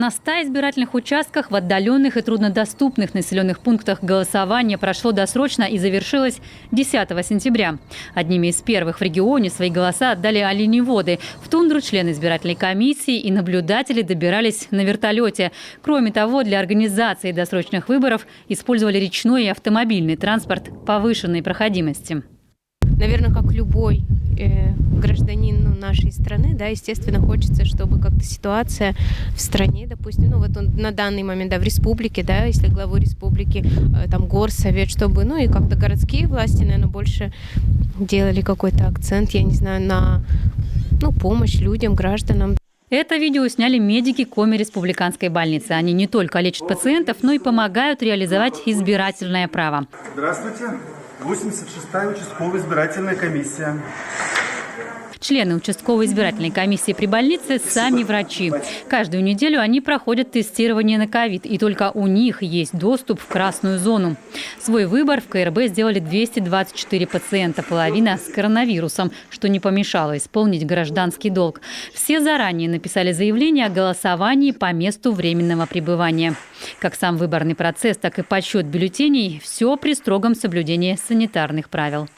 На 100 избирательных участках в отдаленных и труднодоступных населенных пунктах голосование прошло досрочно и завершилось 10 сентября. Одними из первых в регионе свои голоса отдали оленеводы. В тундру члены избирательной комиссии и наблюдатели добирались на вертолете. Кроме того, для организации досрочных выборов использовали речной и автомобильный транспорт повышенной проходимости. Наверное, как любой гражданин нашей страны, да, естественно, хочется, чтобы как-то ситуация в стране, допустим, вот он на данный момент, да, в республике, да, если главу республики, там горсовет, чтобы, и как-то городские власти, наверное, больше делали какой-то акцент, я не знаю, на, помощь людям, гражданам. Это видео сняли медики Коми республиканской больницы. Они не только лечат пациентов, но и помогают реализовать избирательное право. Здравствуйте. 86-я участковая избирательная комиссия. Члены участковой избирательной комиссии при больнице – сами врачи. Каждую неделю они проходят тестирование на ковид, и только у них есть доступ в красную зону. Свой выбор в КРБ сделали 224 пациента, половина с коронавирусом, что не помешало исполнить гражданский долг. Все заранее написали заявление о голосовании по месту временного пребывания. Как сам выборный процесс, так и подсчет бюллетеней – все при строгом соблюдении санитарных правил.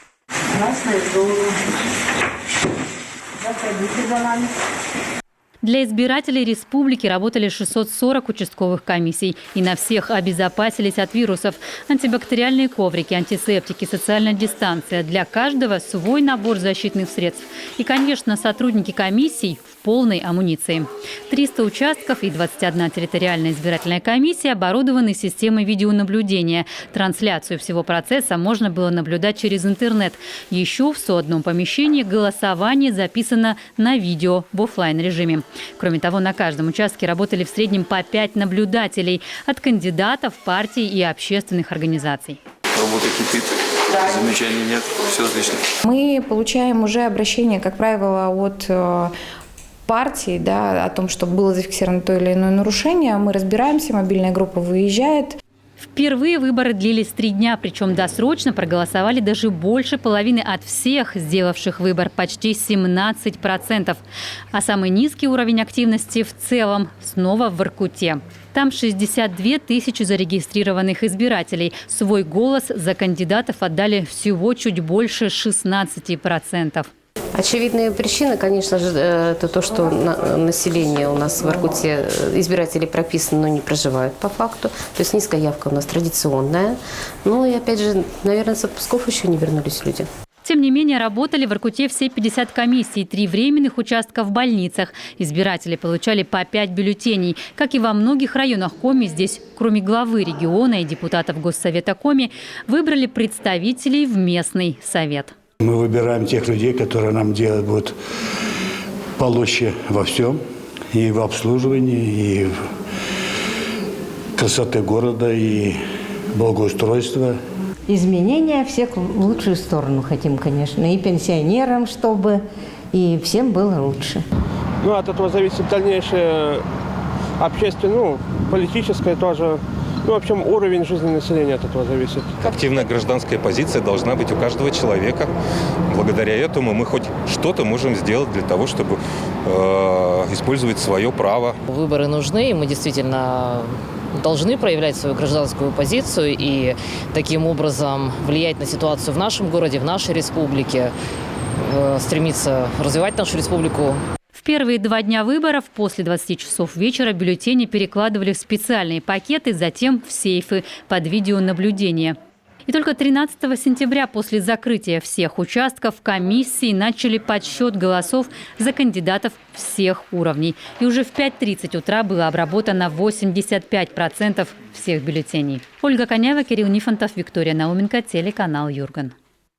Красная зона. Заходите за нами. Для избирателей республики работали 640 участковых комиссий. И на всех обезопасились от вирусов. Антибактериальные коврики, антисептики, социальная дистанция. Для каждого свой набор защитных средств. И, конечно, сотрудники комиссий в полной амуниции. 300 участков и 21 территориальная избирательная комиссия оборудованы системой видеонаблюдения. Трансляцию всего процесса можно было наблюдать через интернет. Еще в 101 помещении голосование записано на видео в офлайн-режиме. Кроме того, на каждом участке работали в среднем по 5 наблюдателей от кандидатов, партий и общественных организаций. Работа кипит, замечаний нет, все отлично. Мы получаем уже обращение, как правило, от партии, да, о том, что было зафиксировано то или иное нарушение. Мы разбираемся, мобильная группа выезжает. Впервые выборы длились 3 дня, причем досрочно проголосовали даже больше половины от всех сделавших выбор, почти 17%. А самый низкий уровень активности в целом снова в Воркуте. Там 62 тысячи зарегистрированных избирателей. Свой голос за кандидатов отдали всего чуть больше 16%. Очевидная причина, конечно же, это то, что население у нас в Воркуте, избиратели прописаны, но не проживают по факту. То есть низкая явка у нас традиционная. Ну и опять же, наверное, с отпусков еще не вернулись люди. Тем не менее, работали в Воркуте все 50 комиссий, 3 временных участка в больницах. Избиратели получали по 5 бюллетеней. Как и во многих районах Коми, здесь, кроме главы региона и депутатов Госсовета Коми, выбрали представителей в местный совет. Мы выбираем тех людей, которые нам делают будут полегче во всем. И в обслуживании, и в красоте города, и благоустройство. Изменения всех в лучшую сторону хотим, конечно. И пенсионерам, чтобы, и всем было лучше. От этого зависит дальнейшее общественное, политическое тоже. В общем, уровень жизни населения от этого зависит. Активная гражданская позиция должна быть у каждого человека. Благодаря этому мы хоть что-то можем сделать для того, чтобы использовать свое право. Выборы нужны, и мы действительно должны проявлять свою гражданскую позицию и таким образом влиять на ситуацию в нашем городе, в нашей республике, стремиться развивать нашу республику. В первые 2 дня выборов после 20 часов вечера бюллетени перекладывали в специальные пакеты, затем в сейфы под видеонаблюдение. И только 13 сентября после закрытия всех участков комиссии начали подсчет голосов за кандидатов всех уровней. И уже в 5:30 утра было обработано 85% всех бюллетеней. Ольга Коняева, Кирилл Нифонтов, Виктория Науменко, телеканал Юрган.